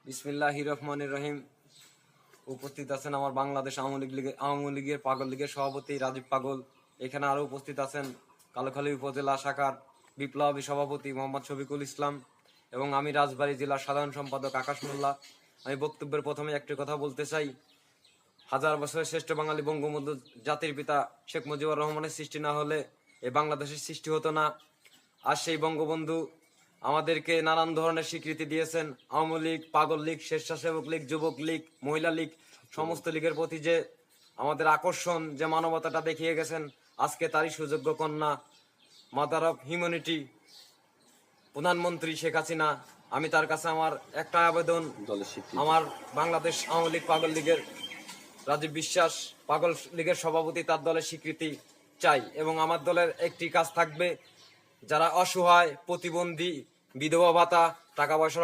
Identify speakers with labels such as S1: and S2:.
S1: বিসমিল্লাহির রহমানির রহিম। উপস্থিত আছেন আমার বাংলাদেশ আওয়ামী লীগের পাগল লীগের সভাপতি রাজীব পাগল। এখানে আরো উপস্থিত আছেন কালুখালী উপজেলা শাখার বিপ্লবী সভাপতি মোহাম্মদ শফিকুল ইসলাম এবং আমি রাজবাড়ী জেলার সাধারণ সম্পাদক আকাশ মোল্লা। আমি বক্তব্যের প্রথমে একটি কথা বলতে চাই, হাজার বছরের শ্রেষ্ঠ বাঙালি বঙ্গবন্ধু জাতির পিতা শেখ মুজিবুর রহমানের সৃষ্টি না হলে এই বাংলাদেশের সৃষ্টি হতো না। আর সেই বঙ্গবন্ধু আমাদেরকে নানান ধরনের স্বীকৃতি দিয়েছেন। আওয়ামী লীগ, পাগল লীগ, স্বেচ্ছাসেবক লীগ, যুবক লীগ, মহিলা লীগ, সমস্ত লীগের প্রতি যে আমাদের আকর্ষণ, যে মানবতাটা দেখিয়ে গেছেন, আজকে তারই সুযোগ্য কন্যা, মাদার অফ হিউম্যানিটি, প্রধানমন্ত্রী শেখ হাসিনা। আমি তার কাছে আমার একটা আবেদন, আমার বাংলাদেশ আওয়ামী লীগ পাগল লীগের রাজীব বিশ্বাস পাগল লীগের সভাপতি, তার দলের স্বীকৃতি চাই। এবং আমার দলের একটি কাজ থাকবে, যারা অসহায়, প্রতিবন্ধী, বিধবা ভাতা, টাকা পয়সার